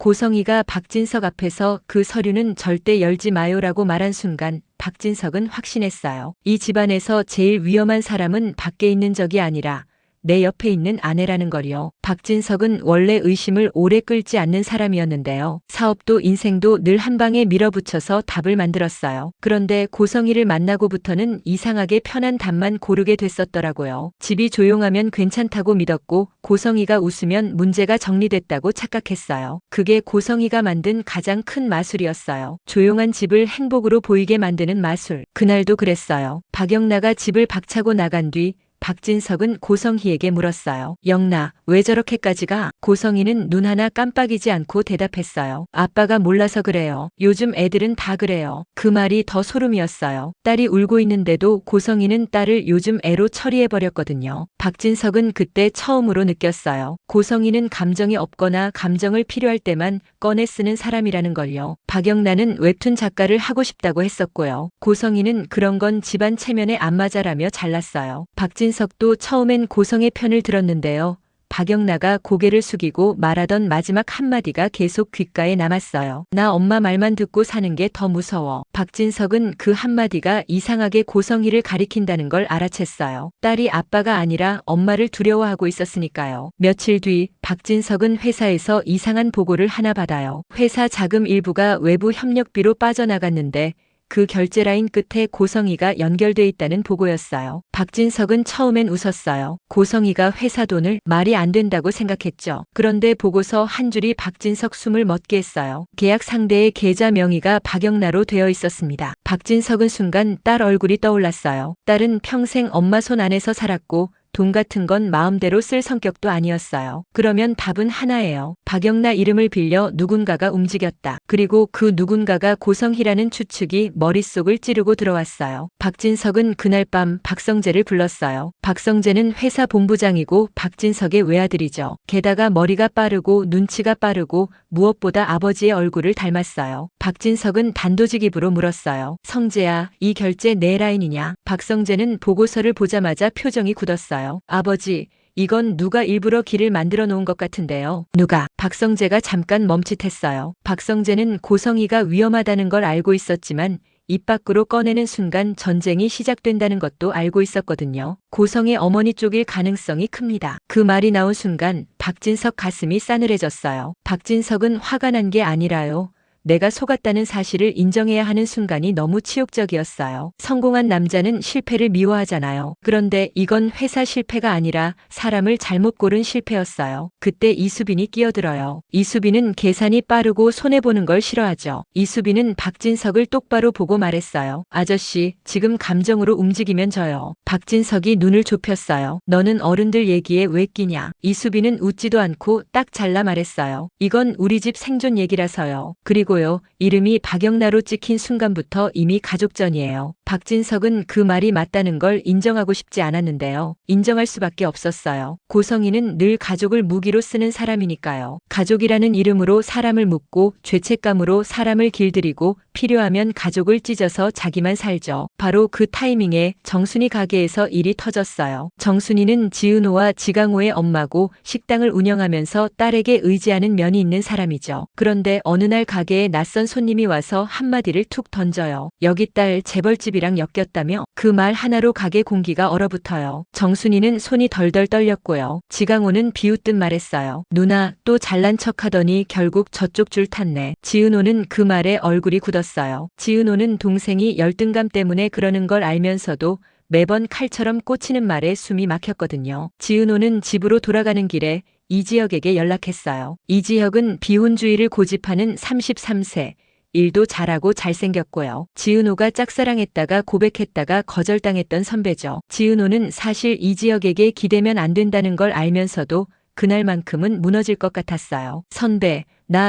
고성이가 박진석 앞에서 그 서류는 절대 열지 마요라고 말한 순간 박진석은 확신했어요. 이 집안에서 제일 위험한 사람은 밖에 있는 적이 아니라 내 옆에 있는 아내라는 걸요. 박진석은 원래 의심을 오래 끌지 않는 사람이었는데요. 사업도 인생도 늘 한 방에 밀어붙여서 답을 만들었어요. 그런데 고성이를 만나고부터는 이상하게 편한 답만 고르게 됐었더라고요. 집이 조용하면 괜찮다고 믿었고 고성이가 웃으면 문제가 정리됐다고 착각했어요. 그게 고성이가 만든 가장 큰 마술이었어요. 조용한 집을 행복으로 보이게 만드는 마술. 그날도 그랬어요. 박영나가 집을 박차고 나간 뒤 박진석은 고성희에게 물었어요. 영나, 왜 저렇게까지 가? 고성희는 눈 하나 깜빡이지 않고 대답했어요. 아빠가 몰라서 그래요. 요즘 애들은 다 그래요. 그 말이 더 소름이었어요. 딸이 울고 있는데도 고성희는 딸을 요즘 애로 처리해버렸거든요. 박진석은 그때 처음으로 느꼈어요. 고성희는 감정이 없거나 감정을 필요할 때만 꺼내 쓰는 사람이라는 걸요. 박영나는 웹툰 작가를 하고 싶다고 했었고요. 고성희는 그런 건 집안 체면에 안 맞아라며 잘났어요. 박진석도 처음엔 고성의 편을 들었는데요. 박영나가 고개를 숙이고 말하던 마지막 한마디가 계속 귓가에 남았어요. 나 엄마 말만 듣고 사는 게 더 무서워. 박진석은 그 한마디가 이상하게 고성희를 가리킨다는 걸 알아챘어요. 딸이 아빠가 아니라 엄마를 두려워하고 있었으니까요. 며칠 뒤 박진석은 회사에서 이상한 보고를 하나 받아요. 회사 자금 일부가 외부 협력비로 빠져나갔는데 그 결제 라인 끝에 고성이가 연결돼 있다는 보고였어요. 박진석은 처음엔 웃었어요. 고성이가 회사 돈을 말이 안 된다고 생각했죠. 그런데 보고서 한 줄이 박진석 숨을 멎게 했어요. 계약 상대의 계좌 명의가 박영나로 되어 있었습니다. 박진석은 순간 딸 얼굴이 떠올랐어요. 딸은 평생 엄마 손 안에서 살았고 돈 같은 건 마음대로 쓸 성격도 아니었어요. 그러면 답은 하나예요. 박영나 이름을 빌려 누군가가 움직였다. 그리고 그 누군가가 고성희라는 추측이 머릿속을 찌르고 들어왔어요. 박진석은 그날 밤 박성재를 불렀어요. 박성재는 회사 본부장이고 박진석의 외아들이죠. 게다가 머리가 빠르고 눈치가 빠르고 무엇보다 아버지의 얼굴을 닮았어요. 박진석은 단도직입으로 물었어요. 성재야, 이 결제 내 라인이냐? 박성재는 보고서를 보자마자 표정이 굳었어요. 아버지, 이건 누가 일부러 길을 만들어 놓은 것 같은데요. 누가? 박성재가 잠깐 멈칫했어요. 박성재는 고성희가 위험하다는 걸 알고 있었지만 입 밖으로 꺼내는 순간 전쟁이 시작된다는 것도 알고 있었거든요. 고성의 어머니 쪽일 가능성이 큽니다. 그 말이 나온 순간 박진석 가슴이 싸늘해졌어요. 박진석은 화가 난 게 아니라요. 내가 속았다는 사실을 인정해야 하는 순간이 너무 치욕적이었어요. 성공한 남자는 실패를 미워하잖아요. 그런데 이건 회사 실패가 아니라 사람을 잘못 고른 실패였어요. 그때 이수빈이 끼어들어요. 이수빈은 계산이 빠르고 손해보는 걸 싫어하죠. 이수빈은 박진석을 똑바로 보고 말했어요. 아저씨, 지금 감정으로 움직이면 져요. 박진석이 눈을 좁혔어요. 너는 어른들 얘기에 왜 끼냐? 이수빈은 웃지도 않고 딱 잘라 말했어요. 이건 우리 집 생존 얘기라서요. 그리고요, 이름이 박영나로 찍힌 순간부터 이미 가족전이에요. 박진석은 그 말이 맞다는 걸 인정하고 싶지 않았는데요. 인정할 수밖에 없었어요. 고성희는 늘 가족을 무기로 쓰는 사람이니까요. 가족이라는 이름으로 사람을 묶고 죄책감으로 사람을 길들이고 필요하면 가족을 찢어서 자기만 살죠. 바로 그 타이밍에 정순이 가게에서 일이 터졌어요. 정순이는 지은호와 지강호의 엄마고 식당을 운영하면서 딸에게 의지하는 면이 있는 사람이죠. 그런데 어느 날 가게에 낯선 손님이 와서 한마디를 툭 던져요. 여기 딸 재벌집이랑 엮였다며? 그 말 하나로 가게 공기가 얼어붙어요. 정순이는 손이 덜덜 떨렸고요. 지강호는 비웃듯 말했어요. 누나, 또 잘난 척하더니 결국 저쪽 줄 탔네. 지은호는 그 말에 얼굴이 굳었어요. 지은호는 동생이 열등감 때문에 그러는 걸 알면서도 매번 칼처럼 꽂히는 말에 숨이 막혔거든요. 지은호는 집으로 돌아가는 길에 이지혁에게 연락했어요. 이지혁은 비혼주의를 고집하는 33세. 일도 잘하고 잘생겼고요. 지은호가 짝사랑했다가 고백했다가 거절당했던 선배죠. 지은호는 사실 이지혁에게 기대면 안 된다는 걸 알면서도 그날만큼은 무너질 것 같았어요. 선배,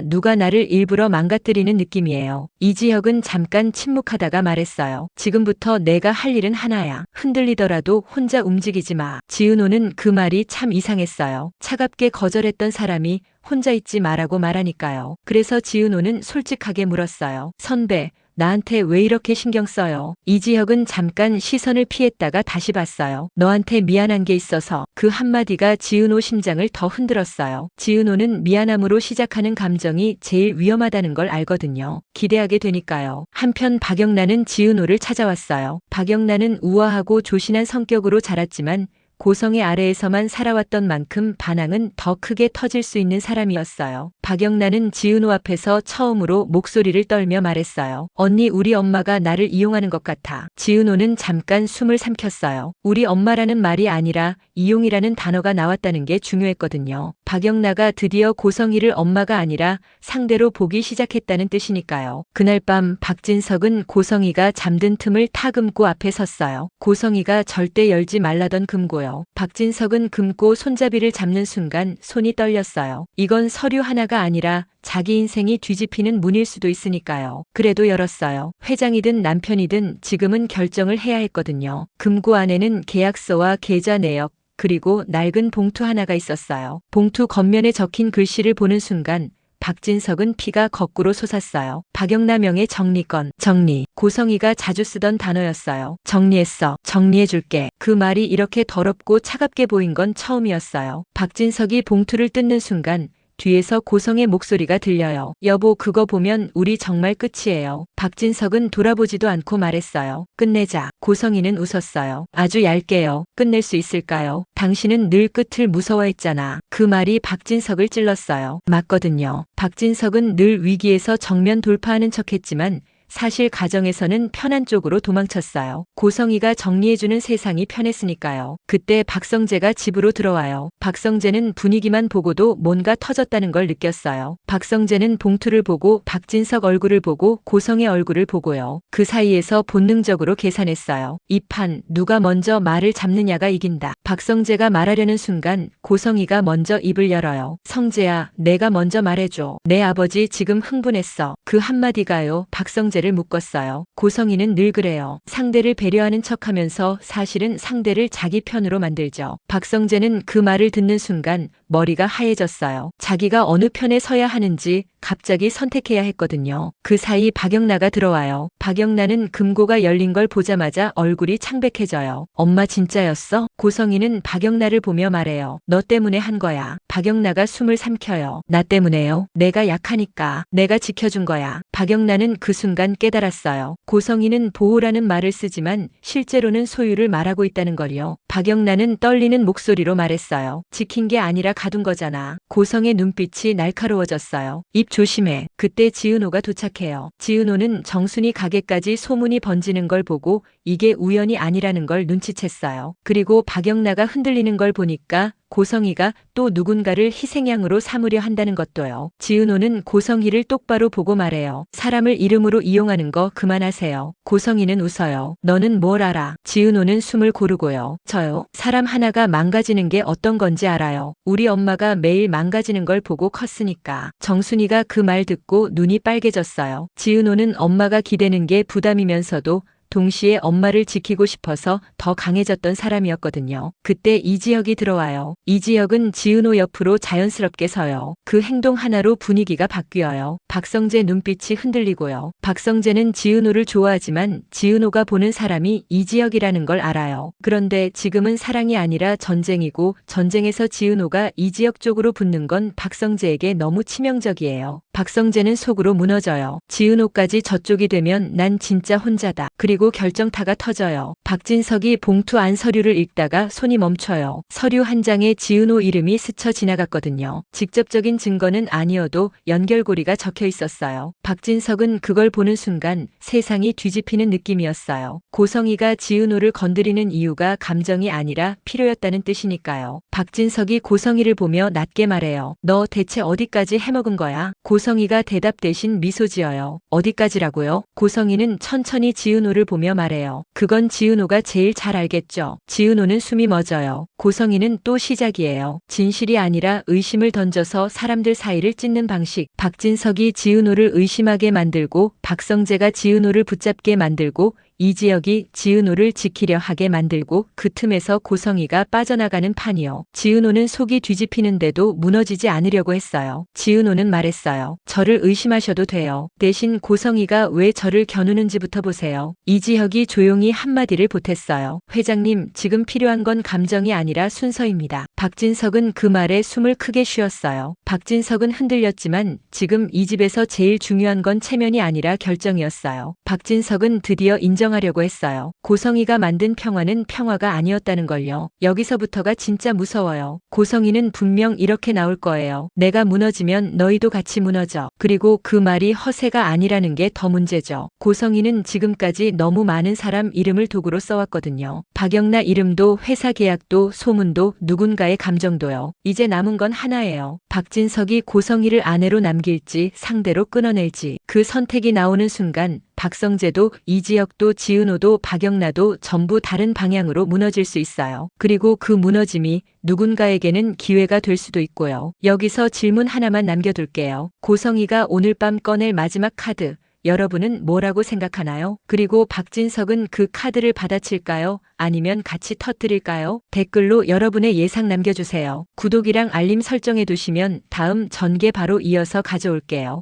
누가 나를 일부러 망가뜨리는 느낌이에요. 이지혁은 잠깐 침묵하다가 말했어요. 지금부터 내가 할 일은 하나야. 흔들리더라도 혼자 움직이지 마. 지은호는 그 말이 참 이상했어요. 차갑게 거절했던 사람이 혼자 있지 마라고 말하니까요. 그래서 지은호는 솔직하게 물었어요. 선배, 나한테 왜 이렇게 신경 써요? 이지혁은 잠깐 시선을 피했다가 다시 봤어요. 너한테 미안한 게 있어서. 그 한마디가 지은호 심장을 더 흔들었어요. 지은호는 미안함으로 시작하는 감정이 제일 위험하다는 걸 알거든요. 기대하게 되니까요. 한편 박영란은 지은호를 찾아왔어요. 박영란은 우아하고 조신한 성격으로 자랐지만 고성의 아래에서만 살아왔던 만큼 반항은 더 크게 터질 수 있는 사람이었어요. 박영란은 지은호 앞에서 처음으로 목소리를 떨며 말했어요. 언니, 우리 엄마가 나를 이용하는 것 같아. 지은호는 잠깐 숨을 삼켰어요. 우리 엄마라는 말이 아니라 이용이라는 단어가 나왔다는 게 중요했거든요. 박영란가 드디어 고성이를 엄마가 아니라 상대로 보기 시작했다는 뜻이니까요. 그날 밤 박진석은 고성이가 잠든 틈을 타금고 앞에 섰어요. 고성이가 절대 열지 말라던 금고요. 박진석은 금고 손잡이를 잡는 순간 손이 떨렸어요. 이건 서류 하나가 아니라 자기 인생이 뒤집히는 문일 수도 있으니까요. 그래도 열었어요. 회장이든 남편이든 지금은 결정을 해야 했거든요. 금고 안에는 계약서와 계좌 내역, 그리고 낡은 봉투 하나가 있었어요. 봉투 겉면에 적힌 글씨를 보는 순간 박진석은 피가 거꾸로 솟았어요. 박영란명의 정리건. 정리. 고성이가 자주 쓰던 단어였어요. 정리했어. 정리해줄게. 그 말이 이렇게 더럽고 차갑게 보인 건 처음이었어요. 박진석이 봉투를 뜯는 순간 뒤에서 고성의 목소리가 들려요. 여보, 그거 보면 우리 정말 끝이에요. 박진석은 돌아보지도 않고 말했어요. 끝내자. 고성이는 웃었어요. 아주 얇게요. 끝낼 수 있을까요? 당신은 늘 끝을 무서워했잖아. 그 말이 박진석을 찔렀어요. 맞거든요. 박진석은 늘 위기에서 정면 돌파하는 척했지만 사실 가정에서는 편한 쪽으로 도망쳤어요. 고성이가 정리해주는 세상이 편했으니까요. 그때 박성재가 집으로 들어와요. 박성재는 분위기만 보고도 뭔가 터졌다는 걸 느꼈어요. 박성재는 봉투를 보고 박진석 얼굴을 보고 고성의 얼굴을 보고요. 그 사이에서 본능적으로 계산했어요. 이 판 누가 먼저 말을 잡느냐가 이긴다. 박성재가 말하려는 순간 고성이가 먼저 입을 열어요. 성재야, 내가 먼저 말해줘. 내 아버지 지금 흥분했어. 그 한마디가요. 박성재를 묶었어요. 고성이는 늘 그래요. 상대를 배려하는 척하면서 사실은 상대를 자기 편으로 만들죠. 박성재는 그 말을 듣는 순간 머리가 하얘졌어요. 자기가 어느 편에 서야 하는지 갑자기 선택해야 했거든요. 그 사이 박영란가 들어와요. 박영란은 금고가 열린 걸 보자마자 얼굴이 창백해져요. 엄마 진짜였어? 고성이는 박영란을 보며 말해요. 너 때문에 한 거야. 박영란가 숨을 삼켜요. 나 때문에요? 내가 약하니까. 내가 지켜준 거야. 박영란은 그 순간 깨달았어요. 고성이는 보호라는 말을 쓰지만 실제로는 소유를 말하고 있다는 걸요. 박영란은 떨리는 목소리로 말했어요. 지킨 게 아니라 가둔 거잖아. 고성의 눈빛이 날카로워졌어요. 입 조심해. 그때 지은호가 도착해요. 지은호는 정순이 가게까지 소문이 번지는 걸 보고 이게 우연이 아니라는 걸 눈치챘어요. 그리고 박영란가 흔들리는 걸 보니까 고성이가 또 누군가를 희생양으로 삼으려 한다는 것도요. 지은호는 고성이를 똑바로 보고 말해요. 사람을 이름으로 이용하는 거 그만하세요. 고성이는 웃어요. 너는 뭘 알아? 지은호는 숨을 고르고요. 저요. 사람 하나가 망가지는 게 어떤 건지 알아요. 우리 엄마가 매일 망가지는 걸 보고 컸으니까. 정순이가 그 말 듣고 눈이 빨개졌어요. 지은호는 엄마가 기대는 게 부담이면서도 동시에 엄마를 지키고 싶어서 더 강해졌던 사람이었거든요. 그때 이지혁이 들어와요. 이지혁은 지은호 옆으로 자연스럽게 서요. 그 행동 하나로 분위기가 바뀌어요. 박성재 눈빛이 흔들리고요. 박성재는 지은호를 좋아하지만 지은호가 보는 사람이 이지혁이라는 걸 알아요. 그런데 지금은 사랑이 아니라 전쟁이고 전쟁에서 지은호가 이지혁 쪽으로 붙는 건 박성재에게 너무 치명적이에요. 박성재는 속으로 무너져요. 지은호까지 저쪽이 되면 난 진짜 혼자다. 그리고 결정타가 터져요. 박진석이 봉투 안 서류를 읽다가 손이 멈춰요. 서류 한 장에 지은호 이름이 스쳐 지나갔거든요. 직접적인 증거는 아니어도 연결고리가 적혀 있었어요. 박진석은 그걸 보는 순간 세상이 뒤집히는 느낌이었어요. 고성이가 지은호를 건드리는 이유가 감정이 아니라 필요였다는 뜻이니까요. 박진석이 고성이를 보며 낮게 말해요. 너 대체 어디까지 해먹은 거야? 고성이가 대답 대신 미소 지어요. 어디까지라고요? 고성이는 천천히 지은호를 보며 말해요. 그건 지은호가 제일 잘 알겠죠. 지은호는 숨이 멎어요. 고성이는 또 시작이에요. 진실이 아니라 의심을 던져서 사람들 사이를 찢는 방식. 박진석이 지은호를 의심하게 만들고 박성재가 지은호를 붙잡게 만들고 이지혁이 지은호를 지키려 하게 만들고 그 틈에서 고성이가 빠져나가는 판이요. 지은호는 속이 뒤집히는데도 무너지지 않으려고 했어요. 지은호는 말했어요. 저를 의심하셔도 돼요. 대신 고성이가 왜 저를 겨누는지부터 보세요. 이지혁이 조용히 한마디를 보탰어요. 회장님, 지금 필요한 건 감정이 아니라 순서입니다. 박진석은 그 말에 숨을 크게 쉬었어요. 박진석은 흔들렸지만 지금 이 집에서 제일 중요한 건 체면이 아니라 결정이었어요. 박진석은 드디어 인정하려고 했어요. 고성이가 만든 평화는 평화가 아니었다는 걸요. 여기서부터가 진짜 무서워요. 고성이는 분명 이렇게 나올 거예요. 내가 무너지면 너희도 같이 무너져. 그리고 그 말이 허세가 아니라는 게 더 문제죠. 고성이는 지금까지 너무 많은 사람 이름을 도구로 써왔거든요. 박영나 이름도 회사 계약도 소문도 누군가의 감정도요. 이제 남은 건 하나예요. 박진석이 고성이를 아내로 남길지 상대로 끊어낼지. 그 선택이 나오는 순간 박성재도 이지혁도 지은호도 박영나도 전부 다른 방향으로 무너질 수 있어요. 그리고 그 무너짐이 누군가에게는 기회가 될 수도 있고요. 여기서 질문 하나만 남겨둘게요. 고성이가 오늘 밤 꺼낼 마지막 카드, 여러분은 뭐라고 생각하나요? 그리고 박진석은 그 카드를 받아칠까요? 아니면 같이 터뜨릴까요? 댓글로 여러분의 예상 남겨주세요. 구독이랑 알림 설정해 두시면 다음 전개 바로 이어서 가져올게요.